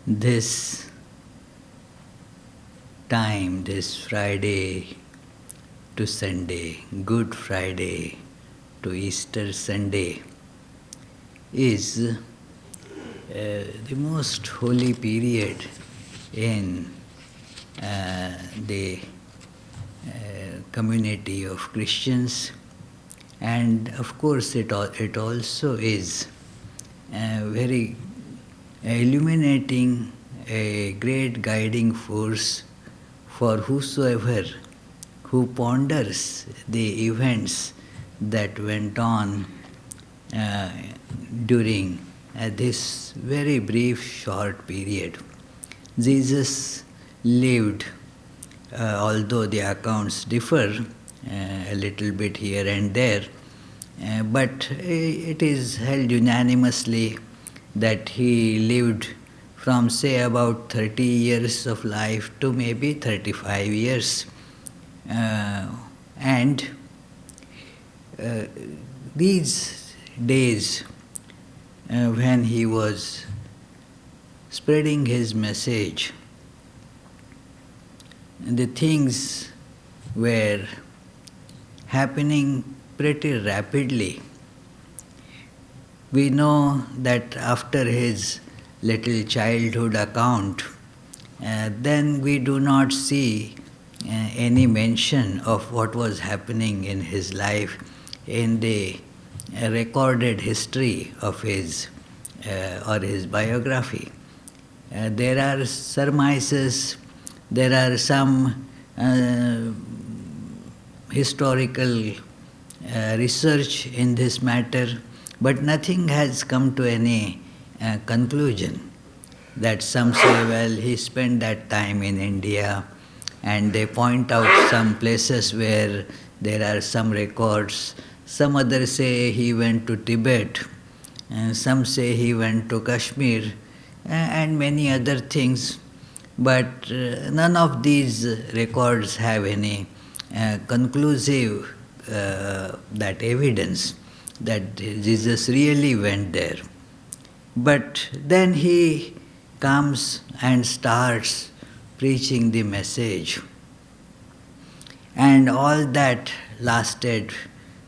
This time, this Friday to Sunday, Good Friday to Easter Sunday, is the most holy period in the community of Christians, and of course it also is very illuminating, a great guiding force for whosoever who ponders the events that went on during this very brief, short period. Jesus lived, although the accounts differ a little bit here and there, but it is held unanimously that he lived from, say, about 30 years of life to maybe 35 years. And these days, when he was spreading his message, the things were happening pretty rapidly. We know that after his little childhood account, then we do not see any mention of what was happening in his life in the recorded history of his or his biography. There are surmises, there are some historical research in this matter, but nothing has come to any conclusion. That some say, well, he spent that time in India, and they point out some places where there are some records. Some others say he went to Tibet, and some say he went to Kashmir, and many other things. But none of these records have any conclusive that evidence that Jesus really went there. But then he comes and starts preaching the message. And all that lasted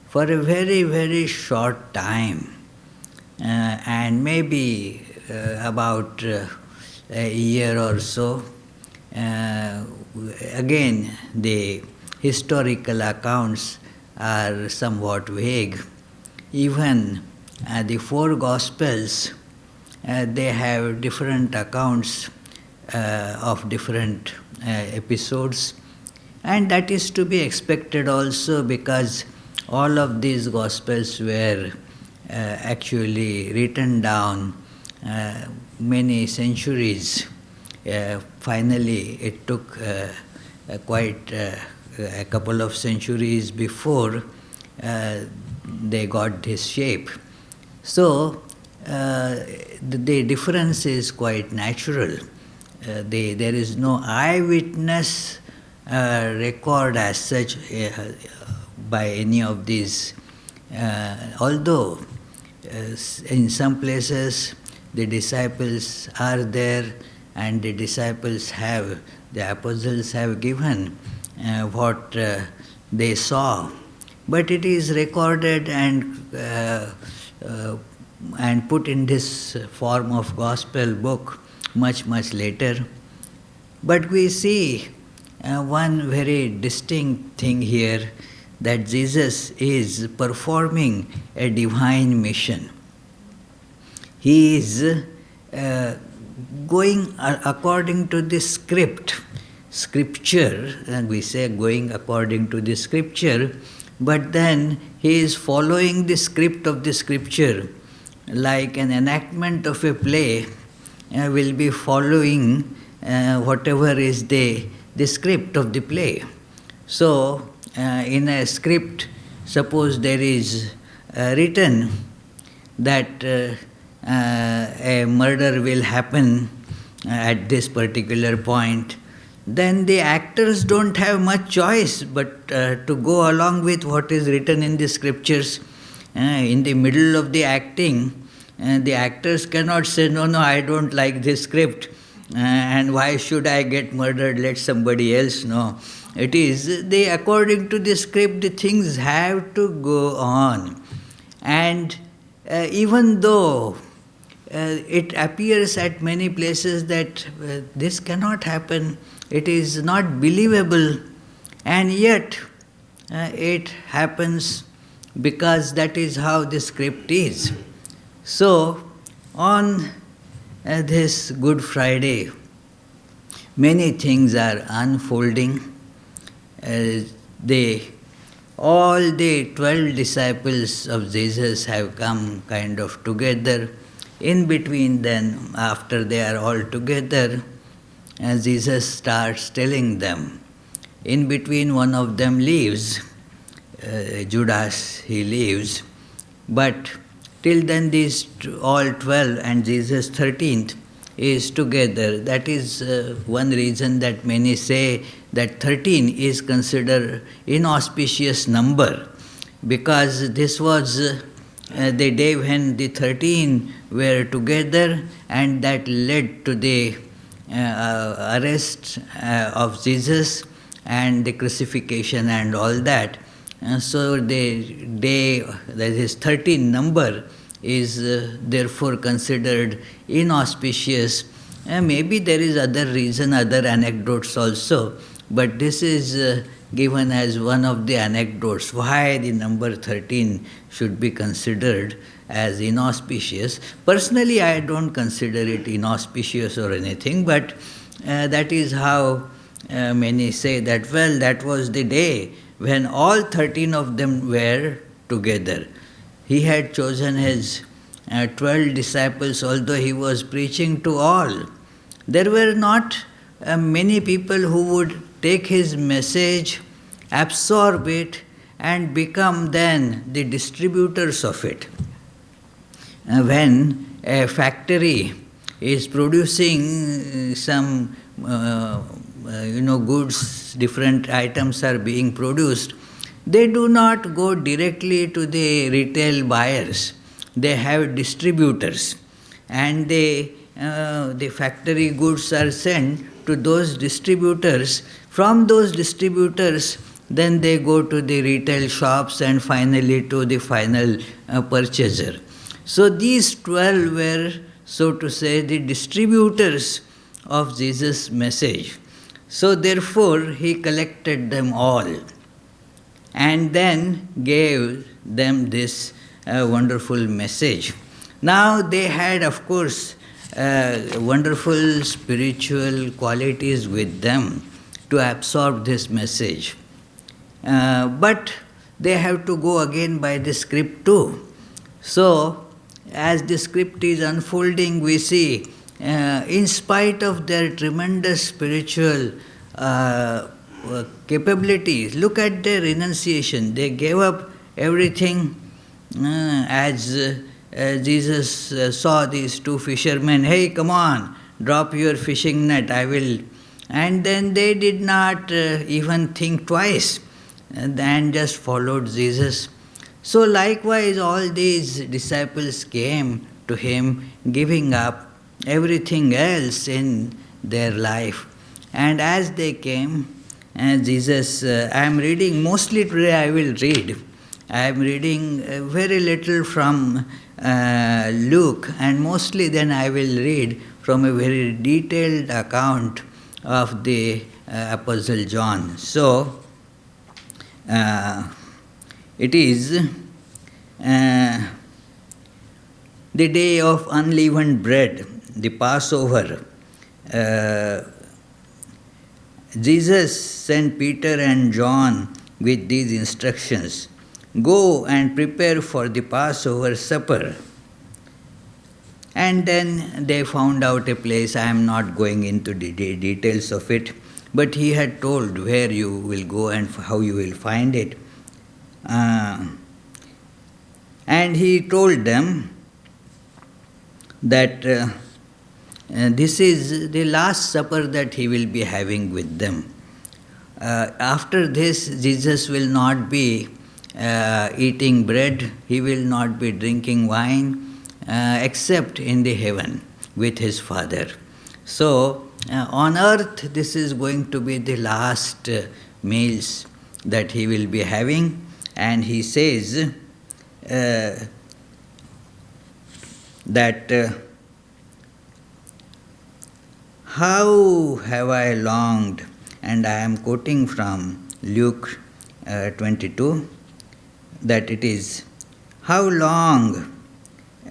for a very, very short time, and maybe about a year or so. Again, the historical accounts are somewhat vague. Even the four Gospels, they have different accounts of different episodes, and that is to be expected also, because all of these Gospels were actually written down many centuries. Finally, it took quite a couple of centuries before they got this shape. So the difference is quite natural. There is no eyewitness record as such by any of these, although in some places the disciples are there, and the apostles have given what they saw. But it is recorded and put in this form of gospel book much, much later. But we see one very distinct thing here, that Jesus is performing a divine mission. He is going according to the scripture, and we say going according to the scripture, but then he is following the script of the scripture, like an enactment of a play will be following whatever is the script of the play. So, in a script, suppose there is written that a murder will happen at this particular point, then the actors don't have much choice but to go along with what is written in the scriptures. In the middle of the acting, the actors cannot say, no, I don't like this script, and why should I get murdered, let somebody else know. It is, they, according to the script, the things have to go on. And even though it appears at many places that this cannot happen, it is not believable, and yet it happens because that is how the script is. So, on this Good Friday, many things are unfolding. All the 12 disciples of Jesus have come kind of together. In between, then, after they are all together, Jesus starts telling them. In between, one of them leaves, Judas, he leaves, but till then these all 12 and Jesus 13th is together. That is one reason that many say that 13 is considered inauspicious number, because this was the day when the 13 were together, and that led to the arrest of Jesus and the crucifixion and all that. So the day, that is 13 number, is therefore considered inauspicious. Maybe there is other reason, other anecdotes also, but this is given as one of the anecdotes why the number 13 should be considered as inauspicious. Personally, I don't consider it inauspicious or anything, but that is how many say that, well, that was the day when all 13 of them were together. He had chosen his 12 disciples, although he was preaching to all. There were not many people who would take his message, absorb it, and become then the distributors of it. When a factory is producing some goods, different items are being produced, they do not go directly to the retail buyers. They have distributors, and the factory goods are sent to those distributors. From those distributors, then they go to the retail shops and finally to the final purchaser. So these 12 were, so to say, the distributors of Jesus' message. So therefore, he collected them all and then gave them this wonderful message. Now they had, of course, wonderful spiritual qualities with them to absorb this message. But they have to go again by the script too. So, as the script is unfolding, we see, in spite of their tremendous spiritual capabilities, look at their renunciation. They gave up everything. As Jesus saw these two fishermen, hey, come on, drop your fishing net, I will. And then they did not even think twice and just followed Jesus. So likewise, all these disciples came to him, giving up everything else in their life. And as they came, Jesus, I am reading, mostly today I will read. I am reading very little from Luke, and mostly then I will read from a very detailed account of the Apostle John. So, it is the day of unleavened bread, the Passover. Jesus sent Peter and John with these instructions: go and prepare for the Passover supper. And then they found out a place. I am not going into the details of it, but he had told where you will go and how you will find it. And he told them that this is the last supper that he will be having with them. After this, Jesus will not be eating bread, he will not be drinking wine, except in the heaven with his Father. So, on earth, this is going to be the last meals that he will be having, and he says that how have I longed, and I am quoting from Luke 22, that it is, how long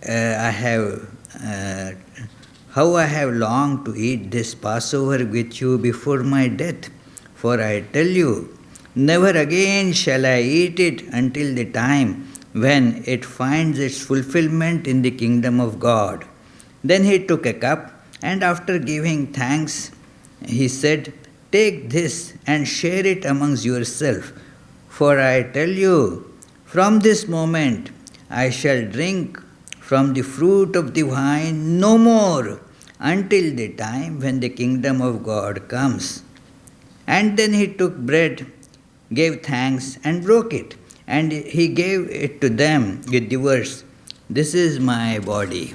I have how I have longed to eat this Passover with you before my death. For I tell you, never again shall I eat it until the time when it finds its fulfillment in the kingdom of God. Then he took a cup, and after giving thanks, he said, take this and share it amongst yourselves. For I tell you, from this moment I shall drink from the fruit of the vine no more until the time when the kingdom of God comes. And then he took bread, gave thanks, and broke it. And he gave it to them with the words, this is my body.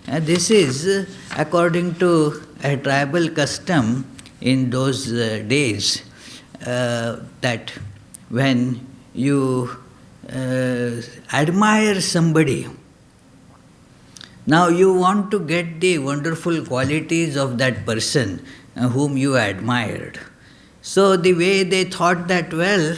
This is according to a tribal custom in those days, that when you admire somebody, now you want to get the wonderful qualities of that person whom you admired. So the way they thought that, well,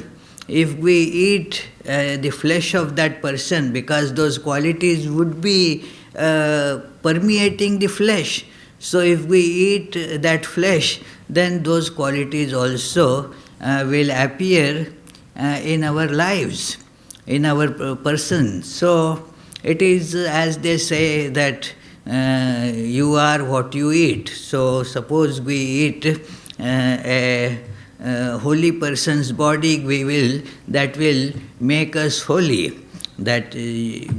if we eat the flesh of that person, because those qualities would be permeating the flesh, so if we eat that flesh, then those qualities also will appear in our lives, in our person. So it is, as they say, that you are what you eat. So suppose we eat a holy person's body, that will make us holy. That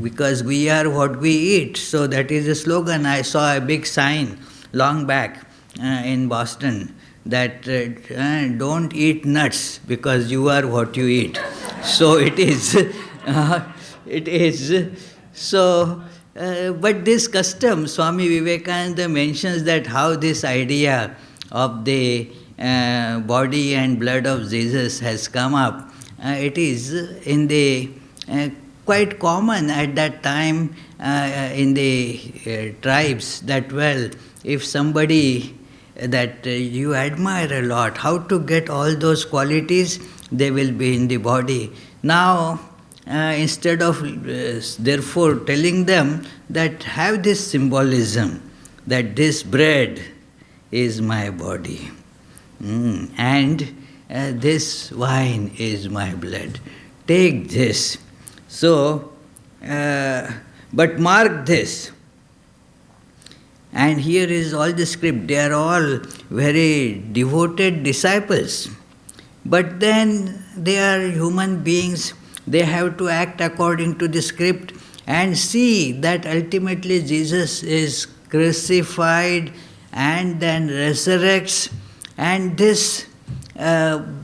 because we are what we eat. So that is a slogan. I saw a big sign long back in Boston that don't eat nuts because you are what you eat. So it is. It is. So, but this custom, Swami Vivekananda mentions that how this idea of the body and blood of Jesus has come up. It is in the quite common at that time in the tribes that, well, if somebody that you admire a lot, how to get all those qualities, they will be in the body. Now, instead of therefore telling them that have this symbolism, that this bread is my body, and this wine is my blood. Take this. So, but mark this. And here is all the script. They are all very devoted disciples. But then they are human beings. They have to act according to the script and see that ultimately Jesus is crucified and then resurrects, and this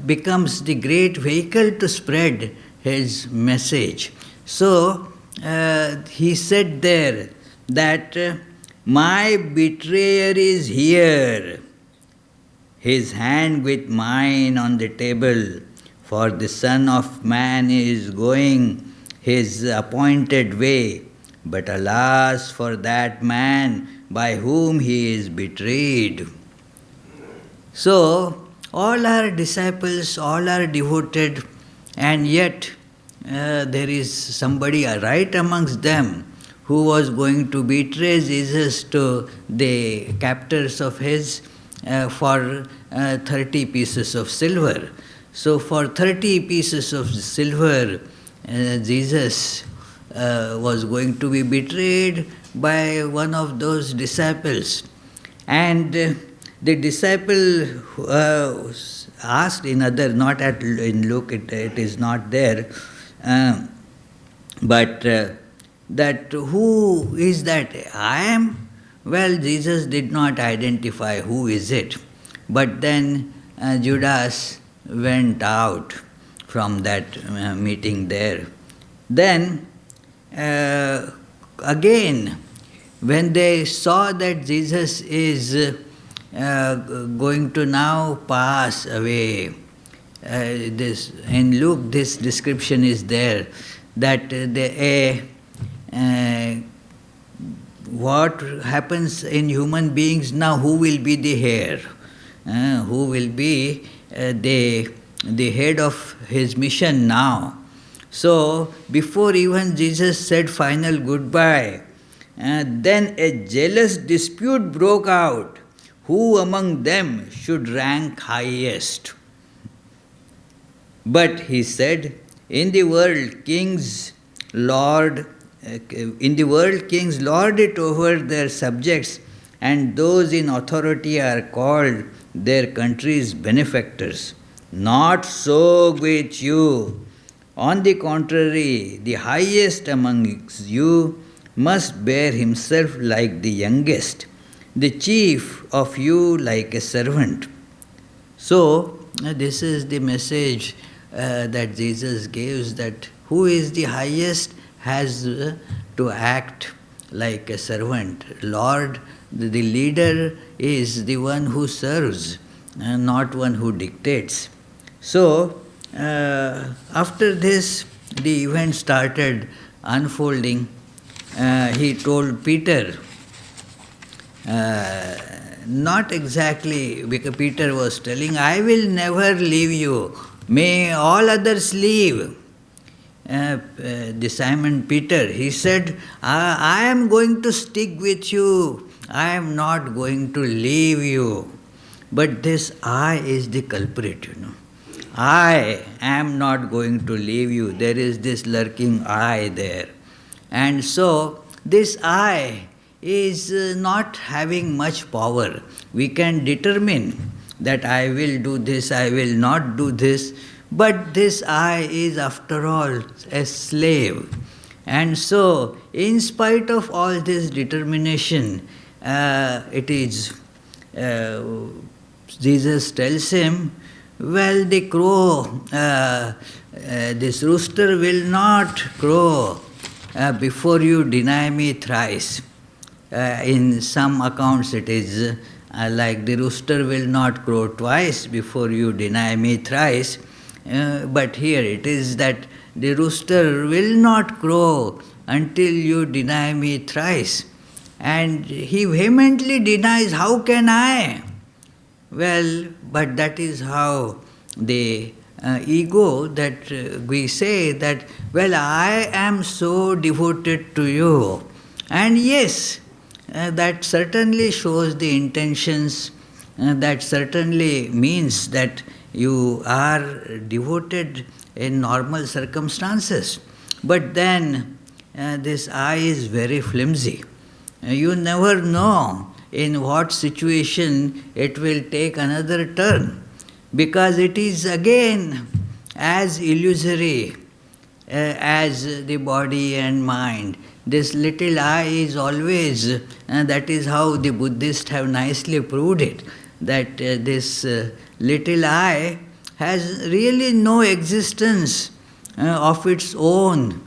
becomes the great vehicle to spread his message. So he said there that my betrayer is here, his hand with mine on the table, for the Son of Man is going his appointed way, but alas for that man by whom he is betrayed. So, all are disciples, all are devoted, and yet there is somebody right amongst them who was going to betray Jesus to the captors of his for 30 pieces of silver. So for 30 pieces of silver, Jesus was going to be betrayed by one of those disciples. And the disciple asked in other, not in Luke, it is not there, but that who is that? I am? Well, Jesus did not identify who is it. But then Judas went out from that meeting there. Then again when they saw that Jesus is going to now pass away, this in Luke this description is there, that what happens in human beings now, who will be the heir? Who will be the head of his mission now? So, before even Jesus said final goodbye, then a jealous dispute broke out, who among them should rank highest. But he said, in the world kings lord it over their subjects, and those in authority are called their country's benefactors. Not so with you. On the contrary, the highest amongst you must bear himself like the youngest, the chief of you like a servant. So, this is the message that Jesus gives, that who is the highest has to act like a servant. Lord, the leader is the one who serves, not one who dictates. So, after this, the event started unfolding. He told Peter, not exactly, because Peter was telling, I will never leave you, may all others leave. The Simon Peter, he said, I am going to stick with you, I am not going to leave you. But this I is the culprit, I am not going to leave you. There is this lurking I there. And so, this I is not having much power. We can determine that I will do this, I will not do this, but this I is after all a slave. And so, in spite of all this determination, it is, Jesus tells him, well, the crow, this rooster will not crow before you deny me thrice. In some accounts it is like the rooster will not crow twice before you deny me thrice. But here it is that the rooster will not crow until you deny me thrice. And he vehemently denies, how can I? Well, but that is how the ego that we say that, well, I am so devoted to you. And yes, that certainly shows the intentions, that certainly means that you are devoted in normal circumstances. But then this I is very flimsy. You never know in what situation it will take another turn, because it is again as illusory as the body and mind. This little I is always, that is how the Buddhists have nicely proved it, that this little I has really no existence of its own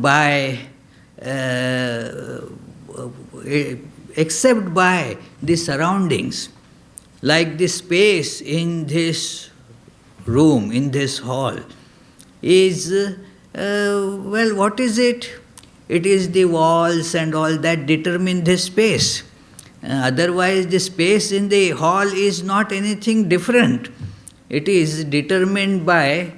by except by the surroundings, like the space in this room, in this hall, is, well, what is it? It is the walls and all that determine this space. Otherwise, the space in the hall is not anything different. It is determined by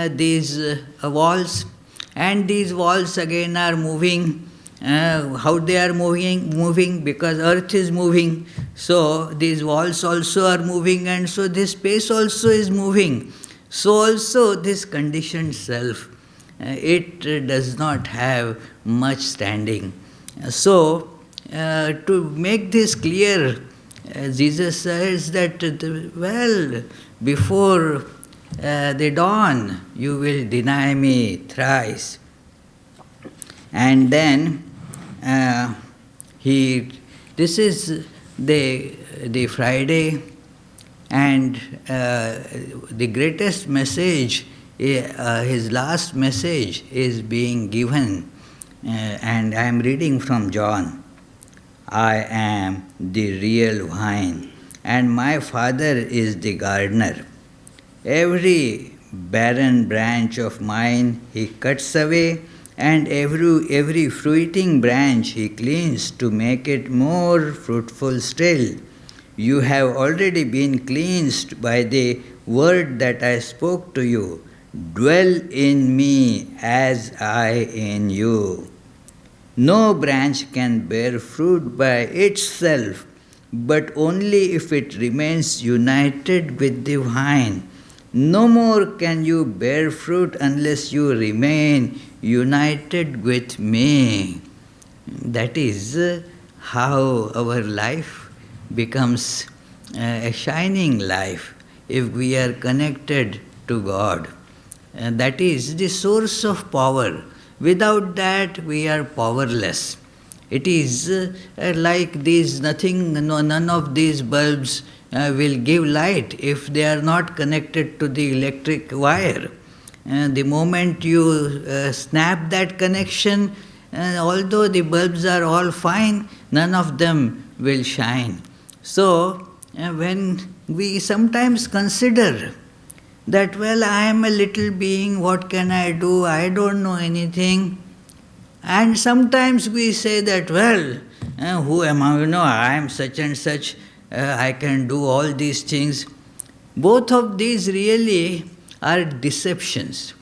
these walls, and these walls again are moving. How they are moving, because earth is moving, so these walls also are moving, and so this space also is moving. So also this conditioned self, it does not have much standing. So to make this clear, Jesus says that, well, before the dawn you will deny me thrice. And then this is the Friday, and the greatest message, his last message is being given, and I am reading from John. I am the real vine, and my Father is the gardener. Every barren branch of mine he cuts away, and every fruiting branch he cleans to make it more fruitful still. You have already been cleansed by the word that I spoke to you. Dwell in me as I in you. No branch can bear fruit by itself, but only if it remains united with the vine. No more can you bear fruit unless you remain united with me. That is how our life becomes a shining life if we are connected to God. And that is the source of power. Without that, we are powerless. It is like these nothing, no, none of these bulbs will give light if they are not connected to the electric wire. The moment you snap that connection, although the bulbs are all fine, none of them will shine. So, when we sometimes consider that, well, I am a little being, what can I do? I don't know anything. And sometimes we say that, well, who am I? I am such and such, I can do all these things. Both of these really are deceptions.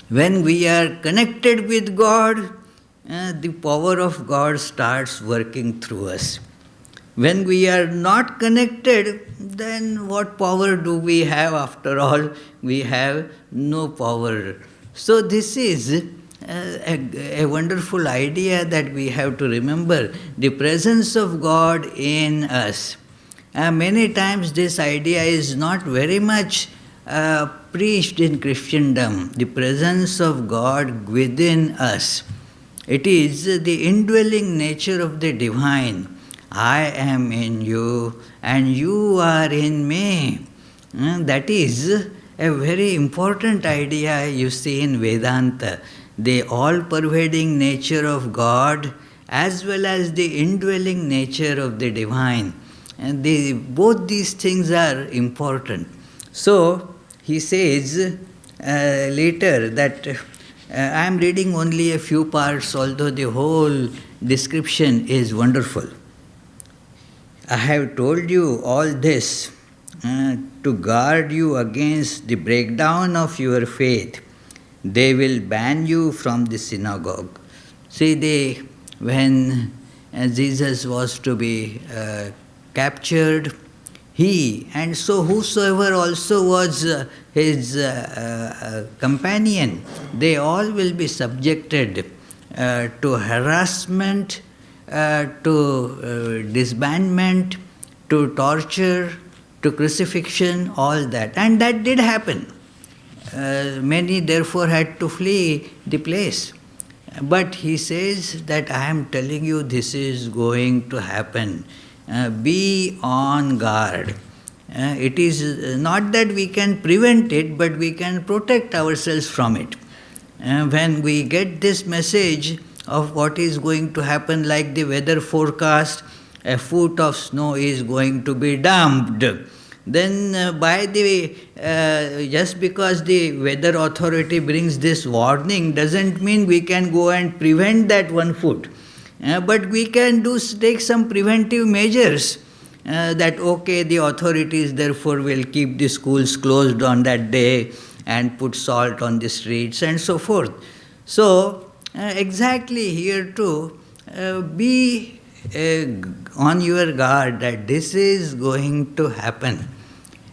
When we are connected with God, the power of God starts working through us. When we are not connected, then what power do we have after all? We have no power. So this is a wonderful idea that we have to remember, the presence of God in us. Many times this idea is not very much preached in Christendom, the presence of God within us. It is the indwelling nature of the divine. I am in you and you are in me. That is a very important idea you see in Vedanta. The all-pervading nature of God as well as the indwelling nature of the divine. And both these things are important. So, he says later that I am reading only a few parts, although the whole description is wonderful. I have told you all this to guard you against the breakdown of your faith. They will ban you from the synagogue. See, when Jesus was to be captured, he and so whosoever also was his companion, they all will be subjected to harassment, to disbandment, to torture, to crucifixion, all that. And that did happen. Many therefore had to flee the place. But he says that I am telling you this is going to happen. Be on guard. It is not that we can prevent it, but we can protect ourselves from it. When we get this message of what is going to happen, like the weather forecast, a foot of snow is going to be dumped. Then just because the weather authority brings this warning doesn't mean we can go and prevent that 1 foot. But we can take some preventive measures that, okay, the authorities therefore will keep the schools closed on that day and put salt on the streets and so forth. So, exactly here too, be on your guard that this is going to happen.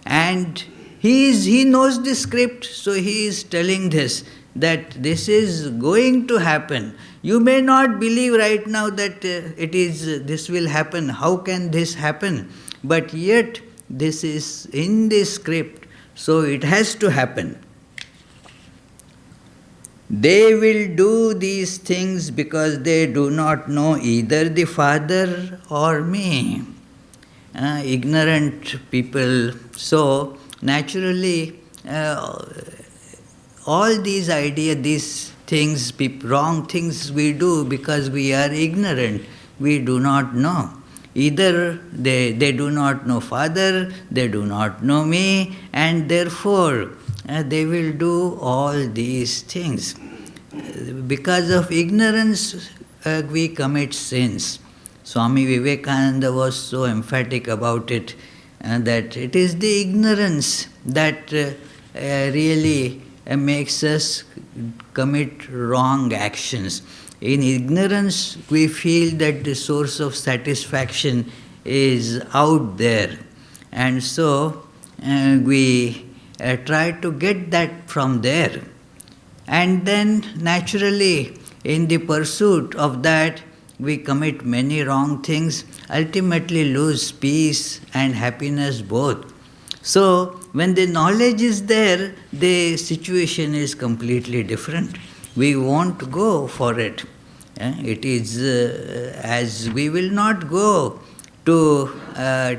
And he knows the script, so he is telling this, that this is going to happen. You may not believe right now that this will happen. How can this happen? But yet, this is in the script, so it has to happen. They will do these things because they do not know either the Father or me. Ignorant people. So, naturally, all these ideas, these things, wrong things we do because we are ignorant. we do not know. Either they do not know Father, they do not know me, and therefore they will do all these things. Because of ignorance, we commit sins. Swami Vivekananda was so emphatic about it, that it is the ignorance that really makes us commit wrong actions. In ignorance, we feel that the source of satisfaction is out there, and so we try to get that from there. And then, naturally, in the pursuit of that, we commit many wrong things, ultimately lose peace and happiness both. So, when the knowledge is there, the situation is completely different. We won't go for it. It is as we will not go to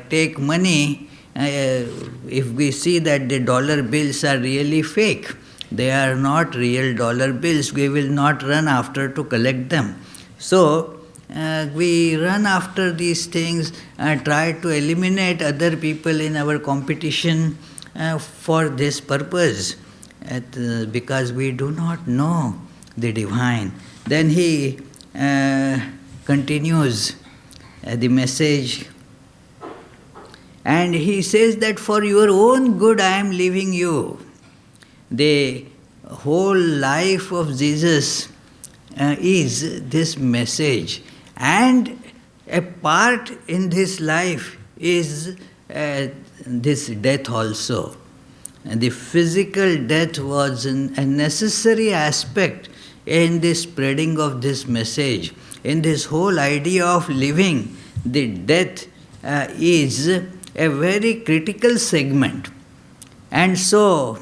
take money if we see that the dollar bills are really fake. They are not real dollar bills. We will not run after to collect them. So, we run after these things and try to eliminate other people in our competition for this purpose, because we do not know the divine. Then he continues the message, and he says that for your own good I am leaving you. The whole life of Jesus is this message, and a part in this life is this death also. And the physical death was a necessary aspect in the spreading of this message. In this whole idea of living, the death is a very critical segment. And so,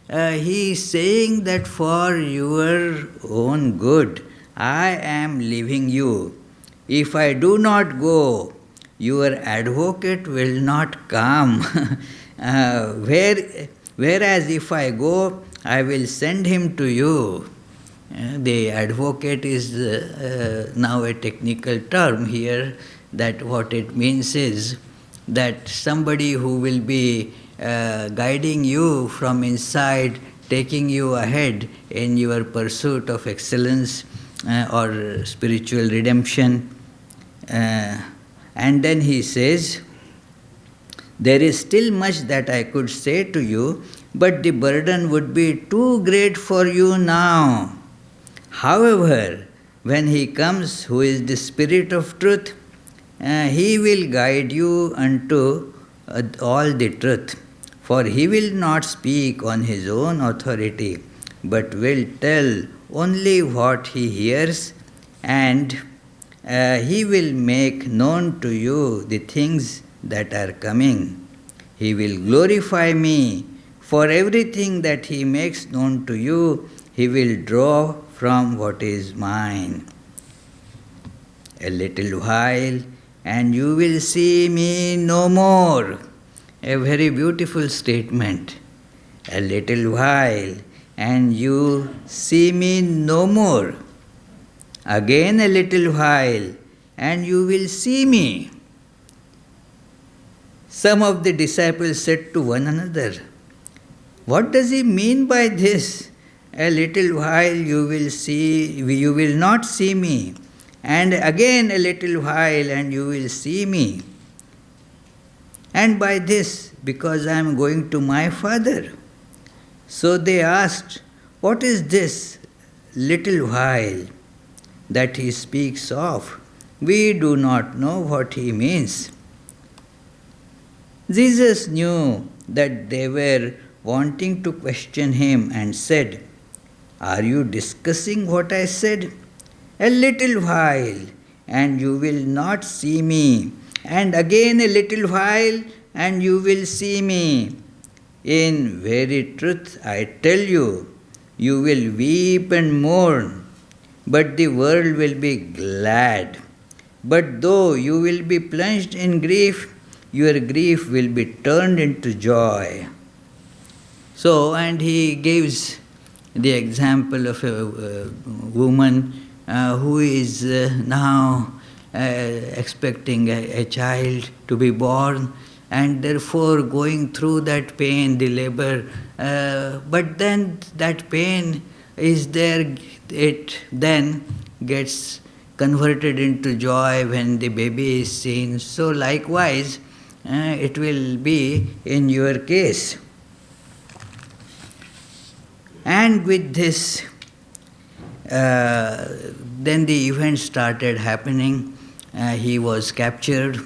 he is saying that for your own good, I am leaving you. If I do not go, your advocate will not come. Whereas if I go, I will send him to you. The advocate is now a technical term here, that what it means is that somebody who will be guiding you from inside, taking you ahead in your pursuit of excellence or spiritual redemption. And then he says, there is still much that I could say to you, but the burden would be too great for you now. However, when he comes, who is the Spirit of truth, he will guide you unto all the truth. For he will not speak on his own authority, but will tell only what he hears, and he will make known to you the things that are coming. He will glorify me, for everything that he makes known to you, he will draw from what is mine. A little while, and you will see me no more. A very beautiful statement. A little while, and you see me no more. Again a little while, and you will see me. Some of the disciples said to one another, what does he mean by this? A little while you will not see me, and again a little while and you will see me. And by this, because I am going to my Father. So they asked, what is this little while that he speaks of? We do not know what he means. Jesus knew that they were wanting to question him and said, are you discussing what I said? A little while, and you will not see me, and again a little while, and you will see me. In very truth I tell you, you will weep and mourn, but the world will be glad. But though you will be plunged in grief, your grief will be turned into joy. So, and he gives the example of a woman who is now expecting a child to be born, and therefore going through that pain, the labor. But then that pain is there, it then gets converted into joy when the baby is seen. So likewise, it will be in your case. And with this, then the event started happening. He was captured,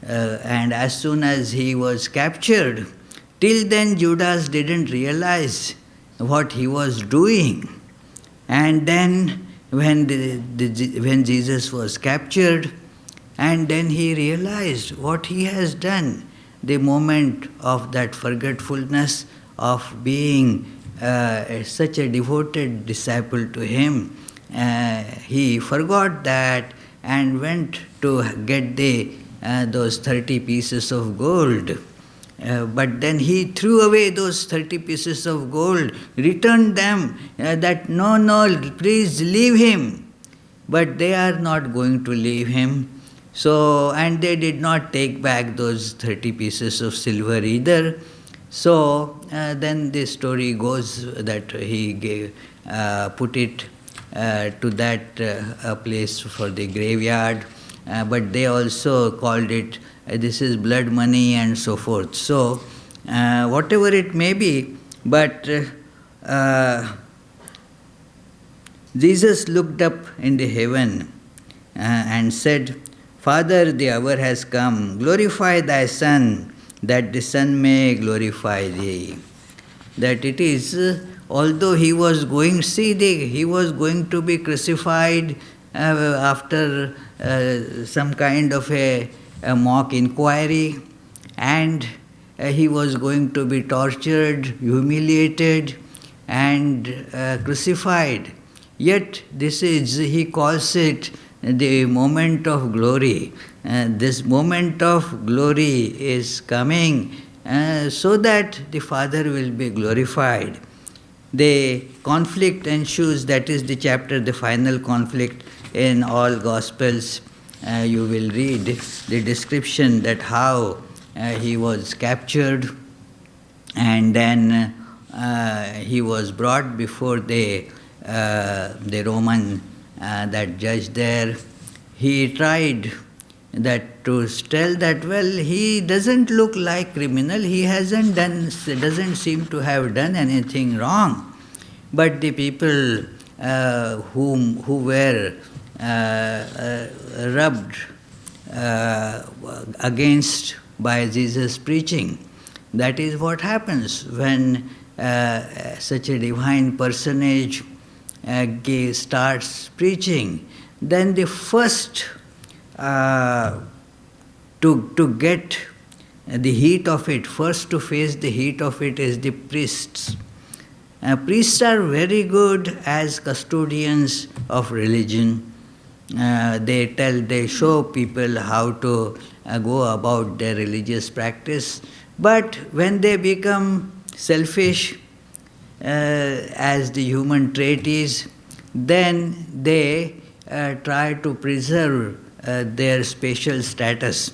and as soon as he was captured, till then Judas didn't realize what he was doing. And then when Jesus was captured, and then he realized what he has done, the moment of that forgetfulness of being such a devoted disciple to him, he forgot that and went to get those 30 pieces of gold. But then he threw away those 30 pieces of gold, returned them, that no, please leave him. But they are not going to leave him. So, and they did not take back those 30 pieces of silver either. So then the story goes that he put it to that place for the graveyard, but they also called it, this is blood money and so forth. So whatever it may be, but Jesus looked up in the heaven and said, Father, the hour has come, glorify thy Son, that the Son may glorify thee. That it is, although he was going, he was going to be crucified after some kind of a mock inquiry, and he was going to be tortured, humiliated, and crucified. Yet this is, he calls it the moment of glory. This moment of glory is coming so that the Father will be glorified. The conflict ensues, that is the chapter, the final conflict in all Gospels. You will read the description that how he was captured, and then he was brought before the Roman that judge there. He tried that to tell that, well, he doesn't look like criminal, he doesn't seem to have done anything wrong. But the people who were rubbed against by Jesus' preaching, that is what happens when such a divine personage starts preaching. Then the first to get the heat of it, first to face the heat of it is the priests. Priests are very good as custodians of religion. They show people how to go about their religious practice. But when they become selfish, as the human trait is, then they try to preserve their spatial status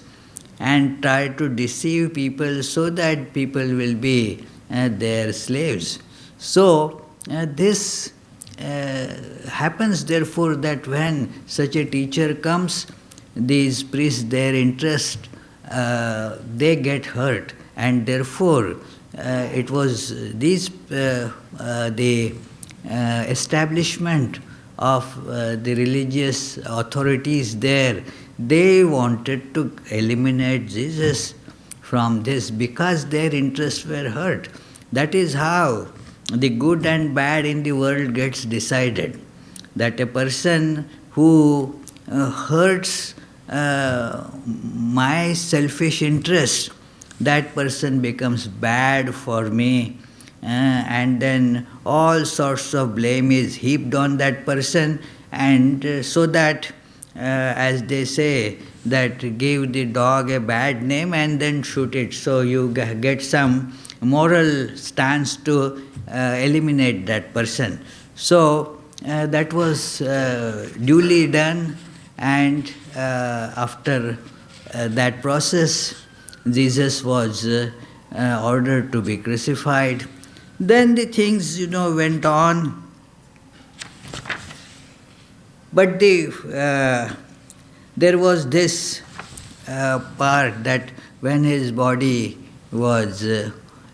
and try to deceive people so that people will be their slaves. So this happens therefore that when such a teacher comes, these priests, their interest, they get hurt, and therefore it was the establishment of the religious authorities there. They wanted to eliminate Jesus from this because their interests were hurt. That is how the good and bad in the world gets decided. That a person who hurts my selfish interest, that person becomes bad for me, and then all sorts of blame is heaped on that person, and so that, as they say, that give the dog a bad name and then shoot it. So you get some moral stance to eliminate that person. So that was duly done, and after that process, Jesus was ordered to be crucified. Then the things, went on. But there was this part that when his body was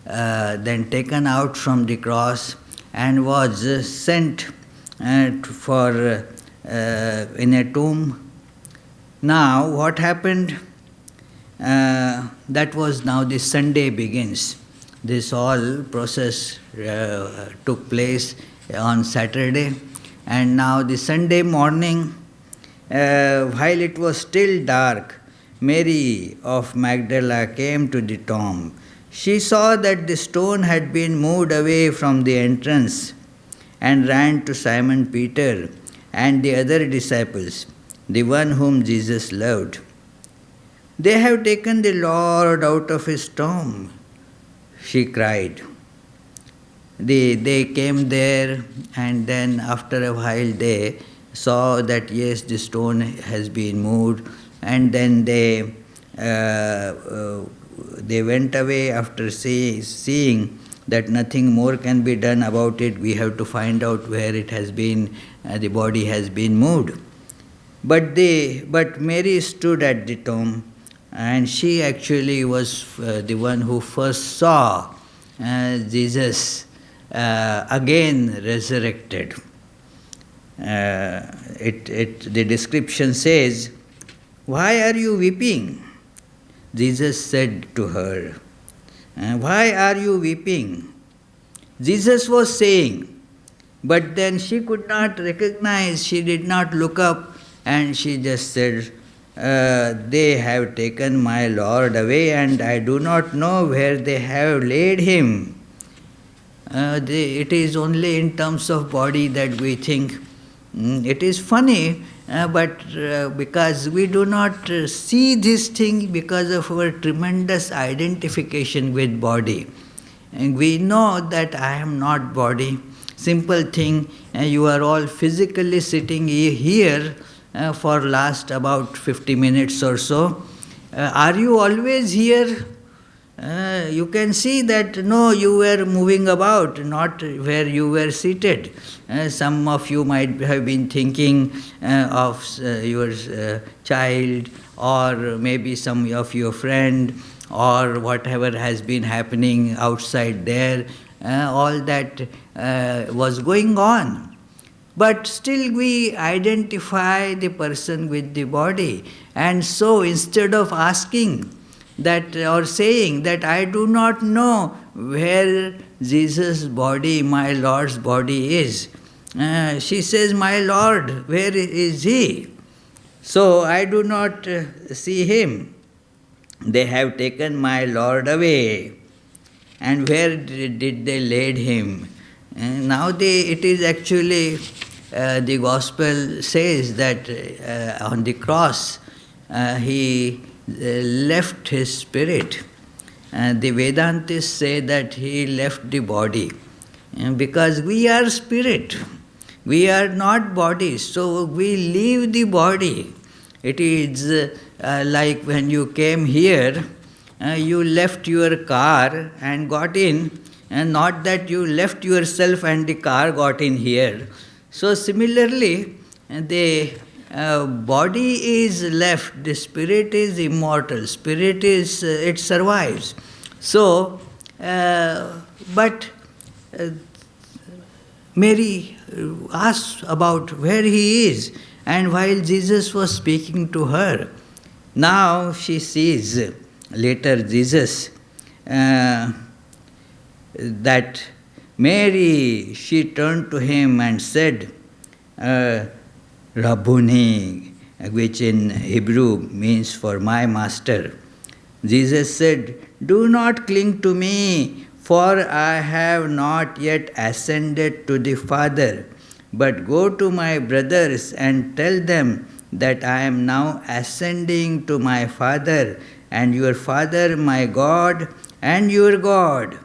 then taken out from the cross and was sent for in a tomb. Now what happened? That was now the Sunday begins. This whole process took place on Saturday, and now the Sunday morning, while it was still dark, Mary of Magdala came to the tomb. She saw that the stone had been moved away from the entrance and ran to Simon Peter and the other disciples, the one whom Jesus loved. "They have taken the Lord out of his tomb," she cried. They came there, and then after a while they saw that yes, the stone has been moved, and then they went away after seeing that nothing more can be done about it. We have to find out where it has been, the body has been moved. But Mary stood at the tomb, and she actually was the one who first saw Jesus again resurrected. The description says, "Why are you weeping?" Jesus said to her, "Why are you weeping?" Jesus was saying, but then she could not recognize, she did not look up, and she just said, "They have taken my Lord away, and I do not know where they have laid him." It is only in terms of body that we think. It is funny, but because we do not see this thing because of our tremendous identification with body. And we know that I am not body. Simple thing, you are all physically sitting here for last about 50 minutes or so. Are you always here? You can see that no, you were moving about, not where you were seated. Some of you might have been thinking of your child, or maybe some of your friend, or whatever has been happening outside there. All that was going on. But still we identify the person with the body. And so instead of asking that or saying that I do not know where Jesus' body, my Lord's body is, she says, "My Lord, where is he? So I do not see him. They have taken my Lord away. And where did they laid him?" Now it is actually, the Gospel says that on the cross he left his spirit. The Vedantists say that he left the body, because we are spirit. We are not body, so we leave the body. It is like when you came here, you left your car and got in, and not that you left yourself and the car got in here. So similarly, the body is left, the spirit is immortal, spirit is, it survives. So, but Mary asked about where he is, and while Jesus was speaking to her, now she sees later Jesus, that Mary, she turned to him and said, Rabboni, which in Hebrew means for my master. Jesus said, "Do not cling to me, for I have not yet ascended to the Father, but go to my brothers and tell them that I am now ascending to my Father and your Father, my God, and your God."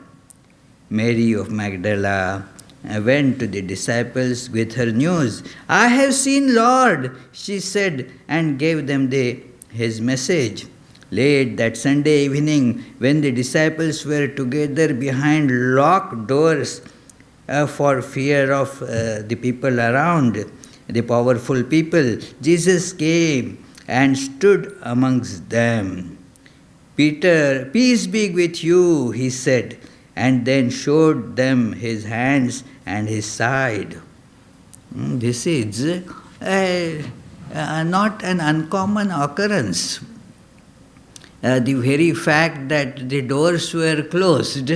Mary of Magdala went to the disciples with her news. I have seen Lord, she said, and gave them his message. Late that Sunday evening, when the disciples were together behind locked doors for fear of the people around, the powerful people, Jesus came and stood amongst them. Peter, peace be with you, he said, and then showed them his hands and his side. This is not an uncommon occurrence. The very fact that the doors were closed,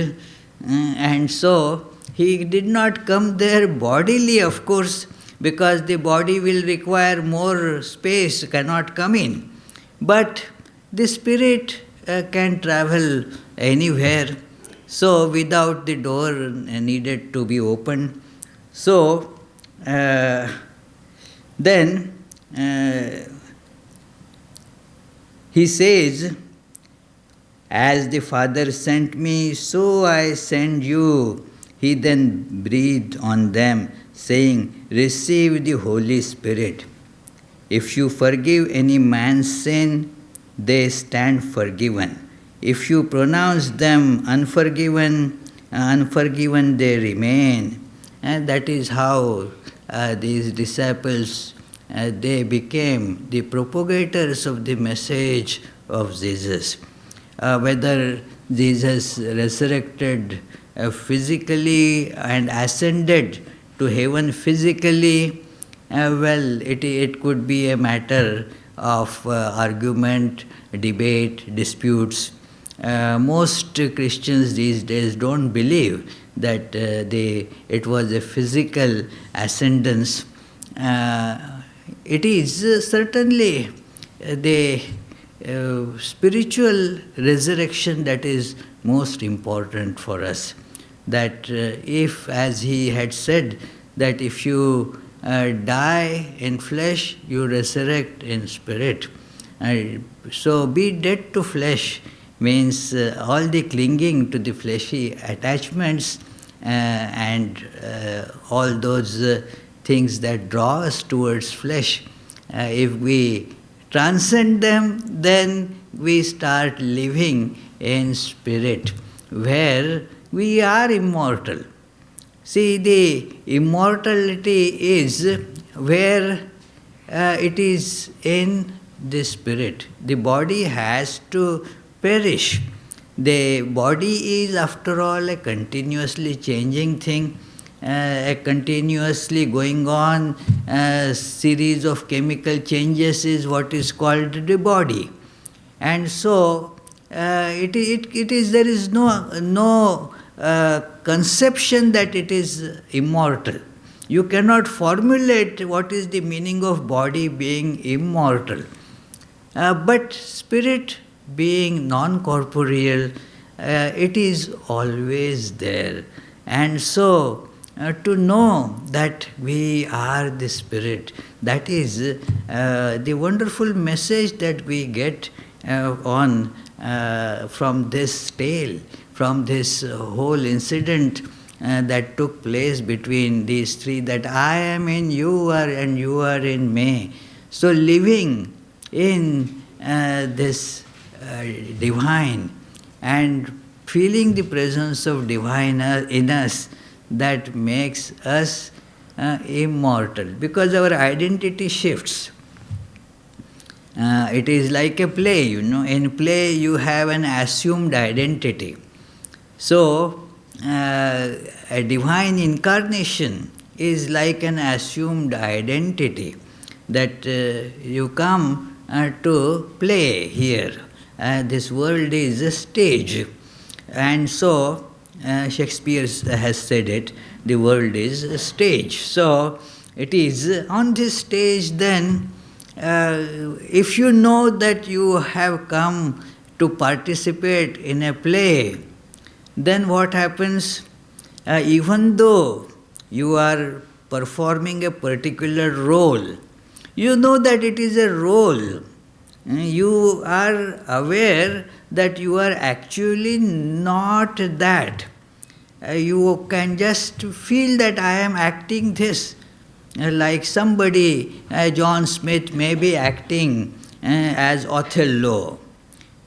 and so he did not come there bodily, of course, because the body will require more space, cannot come in. But the spirit can travel anywhere, so without the door needed to be opened. So then he says, as the Father sent me, so I send you. He then breathed on them, saying, receive the Holy Spirit. If you forgive any man's sin, they stand forgiven. If you pronounce them unforgiven they remain. And that is how these disciples, they became the propagators of the message of Jesus. Whether Jesus resurrected physically and ascended to heaven physically, well, it could be a matter of argument, debate, disputes. Most Christians these days don't believe that it was a physical ascendance. It is certainly the spiritual resurrection that is most important for us. That if, as he had said, that if you die in flesh, you resurrect in spirit. So be dead to flesh means all the clinging to the fleshy attachments and all those things that draw us towards flesh. If we transcend them, then we start living in spirit, where we are immortal. See, the immortality is where it is in the spirit. The body has to perish. The body is, after all, a continuously changing thing, a continuously going on series of chemical changes is what is called the body. And so there is no conception that it is immortal. You cannot formulate what is the meaning of body being immortal. But spirit being non-corporeal, it is always there. And so to know that we are the spirit, that is the wonderful message that we get from this tale, from this whole incident that took place between these three, that I am in you and you are in me. So living in this divine and feeling the presence of divine in us, that makes us immortal, because our identity shifts. It is like a play, you know. In play you have an assumed identity. So a divine incarnation is like an assumed identity, that you come to play here. This world is a stage. And so Shakespeare has said it, the world is a stage. So it is on this stage then, if you know that you have come to participate in a play, then what happens? Even though you are performing a particular role, you know that it is a role. You are aware that you are actually not that. you can just feel that I am acting this. Like somebody, John Smith may be acting as Othello.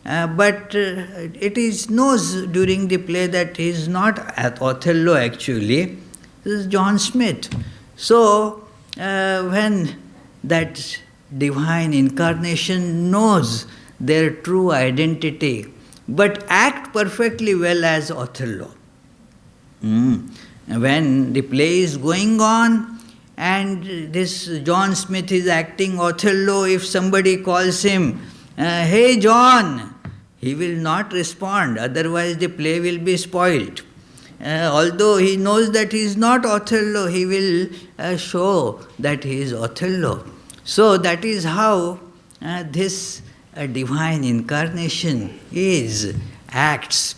But it is knows during the play that he is not at Othello actually. This is John Smith. So when that divine incarnation knows their true identity, but act perfectly well as Othello. When the play is going on and this John Smith is acting Othello, if somebody calls him, hey John, he will not respond, otherwise the play will be spoiled. Although he knows that he is not Othello, he will show that he is Othello. So that is how this divine incarnation acts.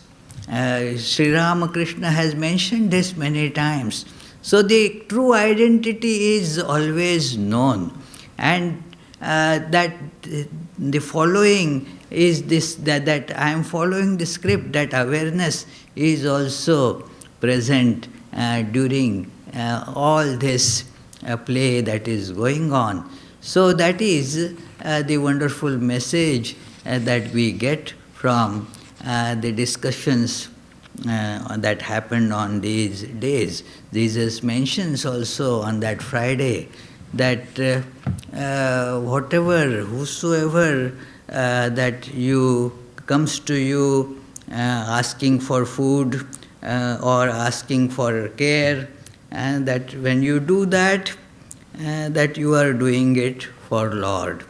Sri Ramakrishna has mentioned this many times. So the true identity is always known, and that the following is this, that I am following the script, that awareness is also present during all this play that is going on. So that is the wonderful message that we get from the discussions that happened on these days. Jesus mentions also on that Friday that whosoever that you comes to you asking for food or asking for care, and that when you do that, that you are doing it for Lord,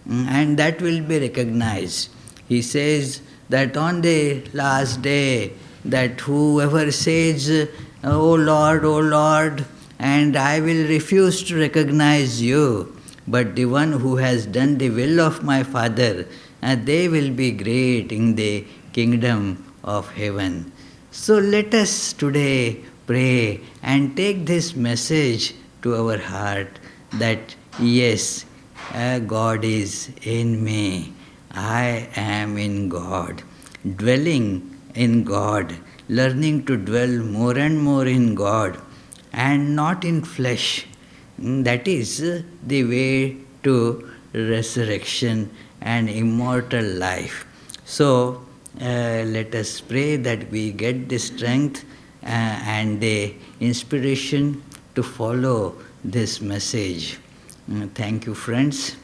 and that will be recognized. He says that on the last day, that whoever says, O Lord, and I will refuse to recognize you, but the one who has done the will of my Father, they will be great in the kingdom of heaven. So let us today pray and take this message to our heart that yes, God is in me, I am in God, dwelling in God, learning to dwell more and more in God and not in flesh. That is the way to resurrection and immortal life. So let us pray that we get the strength and the inspiration to follow this message. Thank you, friends.